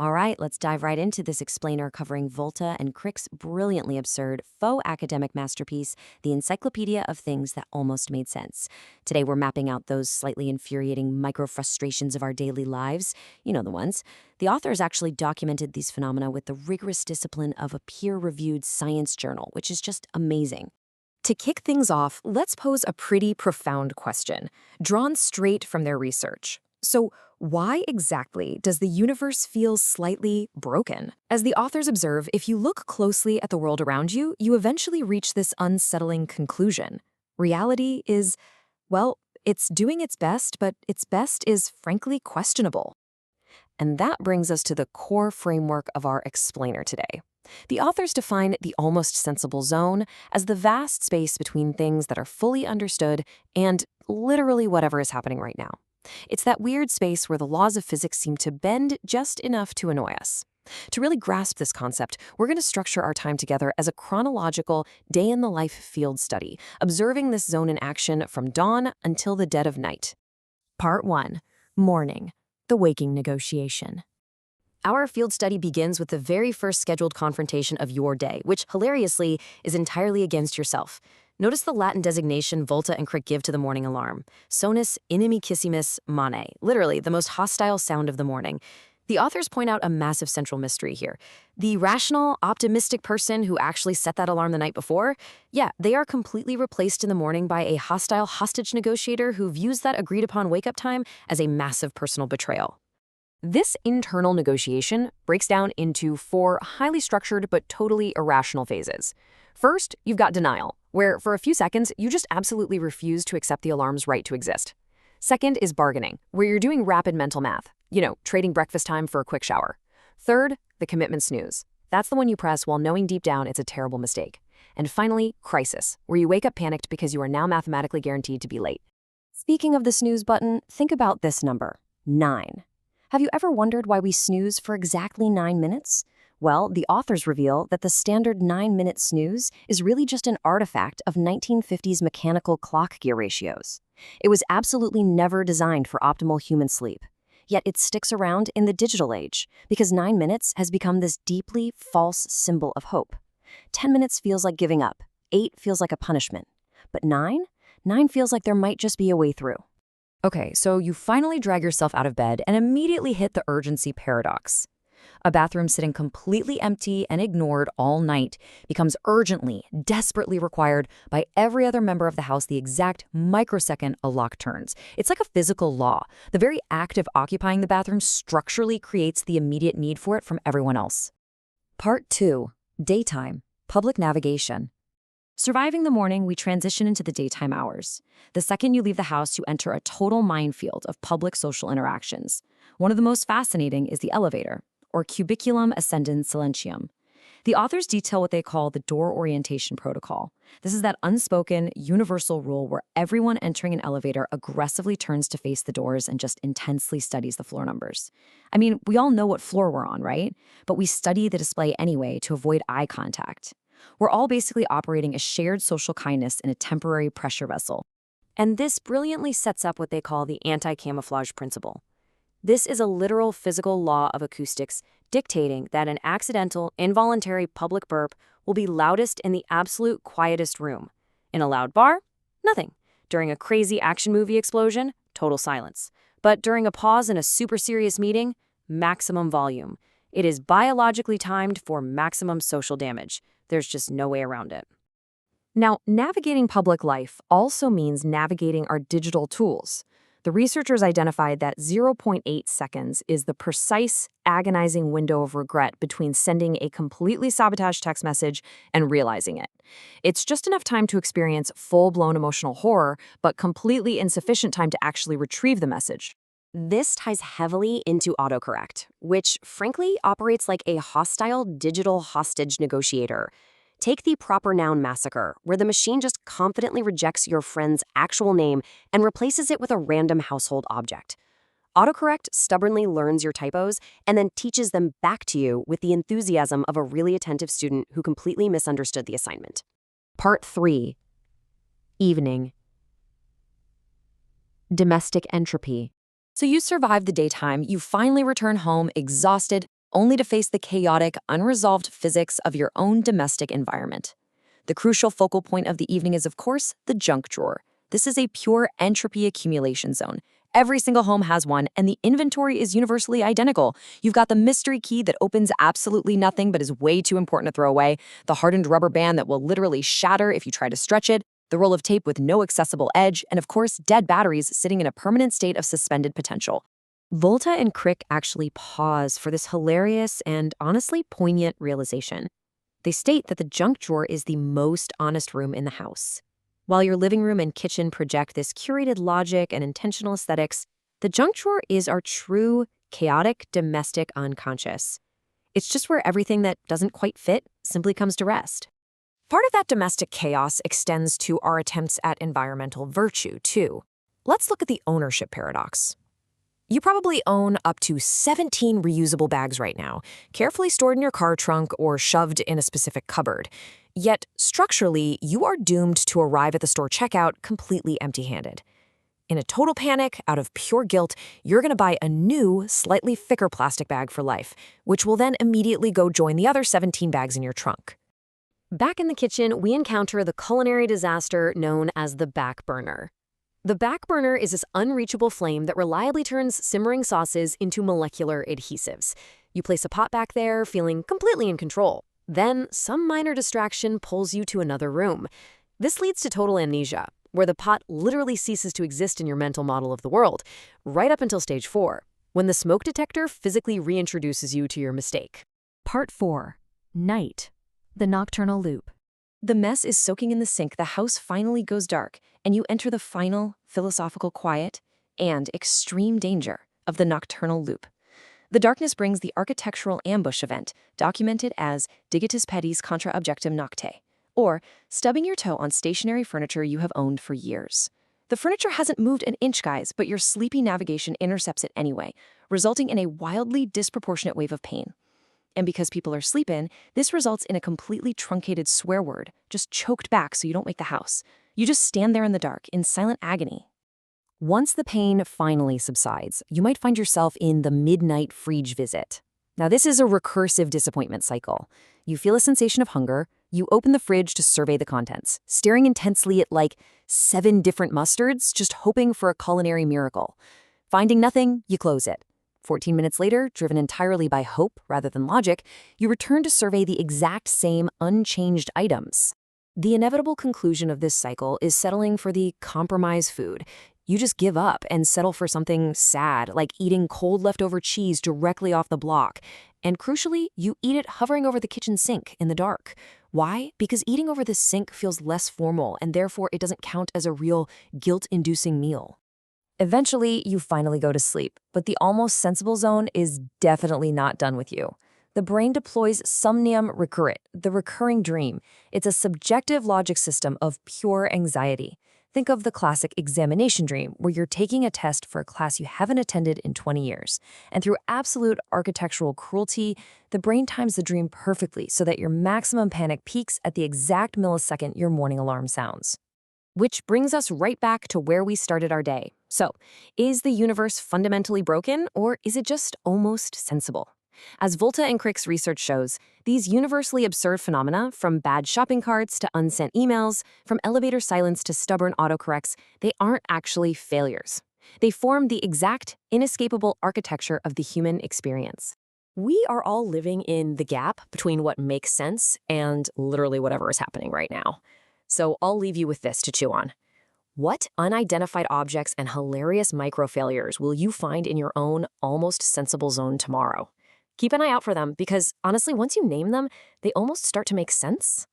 All right, let's dive right into this explainer covering Volta and Crick's brilliantly absurd faux academic masterpiece, The Encyclopedia of Things That Almost Made Sense. Today, we're mapping out those slightly infuriating micro-frustrations of our daily lives. You know the ones. The authors actually documented these phenomena with the rigorous discipline of a peer-reviewed science journal, which is just amazing. To kick things off, let's pose a pretty profound question, drawn straight from their research. So, why exactly does the universe feel slightly broken? As the authors observe, if you look closely at the world around you, you eventually reach this unsettling conclusion. Reality is, well, it's doing its best, but its best is frankly questionable. And that brings us to the core framework of our explainer today. The authors define the almost sensible zone as the vast space between things that are fully understood and literally whatever is happening right now. It's that weird space where the laws of physics seem to bend just enough to annoy us. To really grasp this concept, we're going to structure our time together as a chronological, day-in-the-life field study, observing this zone in action from dawn until the dead of night. Part 1. Morning. The waking negotiation. Our field study begins with the very first scheduled confrontation of your day, which, hilariously, is entirely against yourself. Notice the Latin designation Volta and Crick give to the morning alarm. Sonus inimikissimus mane, literally the most hostile sound of the morning. The authors point out a massive central mystery here. The rational, optimistic person who actually set that alarm the night before, they are completely replaced in the morning by a hostile hostage negotiator who views that agreed-upon wake-up time as a massive personal betrayal. This internal negotiation breaks down into 4 highly structured but totally irrational phases. First, you've got denial, where for a few seconds, you just absolutely refuse to accept the alarm's right to exist. Second is bargaining, where you're doing rapid mental math, trading breakfast time for a quick shower. Third, the commitment snooze. That's the one you press while knowing deep down it's a terrible mistake. And finally, crisis, where you wake up panicked because you are now mathematically guaranteed to be late. Speaking of the snooze button, think about this number, 9. Have you ever wondered why we snooze for exactly 9 minutes? Well, the authors reveal that the standard 9-minute snooze is really just an artifact of 1950s mechanical clock gear ratios. It was absolutely never designed for optimal human sleep. Yet it sticks around in the digital age, because 9 minutes has become this deeply false symbol of hope. 10 minutes feels like giving up, 8 feels like a punishment. But 9 feels like there might just be a way through. Okay, so you finally drag yourself out of bed and immediately hit the urgency paradox. A bathroom sitting completely empty and ignored all night becomes urgently, desperately required by every other member of the house the exact microsecond a lock turns. It's like a physical law. The very act of occupying the bathroom structurally creates the immediate need for it from everyone else. Part 2. Daytime. Public navigation. Surviving the morning, we transition into the daytime hours. The second you leave the house, you enter a total minefield of public social interactions. One of the most fascinating is the elevator, or cubiculum ascendens silentium. The authors detail what they call the door orientation protocol. This is that unspoken, universal rule where everyone entering an elevator aggressively turns to face the doors and just intensely studies the floor numbers. I mean, we all know what floor we're on, right? But we study the display anyway to avoid eye contact. We're all basically operating a shared social kindness in a temporary pressure vessel. And this brilliantly sets up what they call the anti-camouflage principle. This is a literal physical law of acoustics dictating that an accidental, involuntary public burp will be loudest in the absolute quietest room. In a loud bar, nothing. During a crazy action movie explosion, total silence. But during a pause in a super serious meeting, maximum volume. It is biologically timed for maximum social damage. There's just no way around it. Now, navigating public life also means navigating our digital tools. The researchers identified that 0.8 seconds is the precise, agonizing window of regret between sending a completely sabotaged text message and realizing it. It's just enough time to experience full-blown emotional horror, but completely insufficient time to actually retrieve the message. This ties heavily into autocorrect, which, frankly, operates like a hostile digital hostage negotiator. Take the proper noun massacre, where the machine just confidently rejects your friend's actual name and replaces it with a random household object. Autocorrect stubbornly learns your typos and then teaches them back to you with the enthusiasm of a really attentive student who completely misunderstood the assignment. Part 3. Evening. Domestic entropy. So you survive the daytime, you finally return home exhausted, only to face the chaotic, unresolved physics of your own domestic environment. The crucial focal point of the evening is, of course, the junk drawer. This is a pure entropy accumulation zone. Every single home has one, and the inventory is universally identical. You've got the mystery key that opens absolutely nothing but is way too important to throw away, the hardened rubber band that will literally shatter if you try to stretch it, the roll of tape with no accessible edge, and of course, dead batteries sitting in a permanent state of suspended potential. Volta and Crick actually pause for this hilarious and honestly poignant realization. They state that the junk drawer is the most honest room in the house. While your living room and kitchen project this curated logic and intentional aesthetics, the junk drawer is our true, chaotic, domestic unconscious. It's just where everything that doesn't quite fit simply comes to rest. Part of that domestic chaos extends to our attempts at environmental virtue, too. Let's look at the ownership paradox. You probably own up to 17 reusable bags right now, carefully stored in your car trunk or shoved in a specific cupboard. Yet, structurally, you are doomed to arrive at the store checkout completely empty-handed. In a total panic, out of pure guilt, you're going to buy a new, slightly thicker plastic bag for life, which will then immediately go join the other 17 bags in your trunk. Back in the kitchen, we encounter the culinary disaster known as the back burner. The back burner is this unreachable flame that reliably turns simmering sauces into molecular adhesives. You place a pot back there, feeling completely in control. Then, some minor distraction pulls you to another room. This leads to total amnesia, where the pot literally ceases to exist in your mental model of the world, right up until stage 4, when the smoke detector physically reintroduces you to your mistake. Part 4. Night. The nocturnal loop. The mess is soaking in the sink, the house finally goes dark, and you enter the final, philosophical quiet and extreme danger of the nocturnal loop. The darkness brings the architectural ambush event, documented as digitus pedis contra objectum nocte, or stubbing your toe on stationary furniture you have owned for years. The furniture hasn't moved an inch, guys, but your sleepy navigation intercepts it anyway, resulting in a wildly disproportionate wave of pain. And because people are sleeping, this results in a completely truncated swear word, just choked back so you don't wake the house. You just stand there in the dark, in silent agony. Once the pain finally subsides, you might find yourself in the midnight fridge visit. Now, this is a recursive disappointment cycle. You feel a sensation of hunger, you open the fridge to survey the contents, staring intensely at like 7 different mustards, just hoping for a culinary miracle. Finding nothing, you close it. 14 minutes later, driven entirely by hope rather than logic, you return to survey the exact same unchanged items. The inevitable conclusion of this cycle is settling for the compromise food. You just give up and settle for something sad, like eating cold leftover cheese directly off the block. And crucially, you eat it hovering over the kitchen sink in the dark. Why? Because eating over the sink feels less formal, and therefore it doesn't count as a real guilt-inducing meal. Eventually, you finally go to sleep, but the almost sensible zone is definitely not done with you. The brain deploys somnium recurrent, the recurring dream. It's a subjective logic system of pure anxiety. Think of the classic examination dream, where you're taking a test for a class you haven't attended in 20 years. And through absolute architectural cruelty, the brain times the dream perfectly so that your maximum panic peaks at the exact millisecond your morning alarm sounds. Which brings us right back to where we started our day. So, is the universe fundamentally broken, or is it just almost sensible? As Volta and Crick's research shows, these universally absurd phenomena, from bad shopping carts to unsent emails, from elevator silence to stubborn autocorrects, they aren't actually failures. They form the exact, inescapable architecture of the human experience. We are all living in the gap between what makes sense and literally whatever is happening right now. So I'll leave you with this to chew on. What unidentified objects and hilarious micro-failures will you find in your own almost sensible zone tomorrow? Keep an eye out for them because, honestly, once you name them, they almost start to make sense.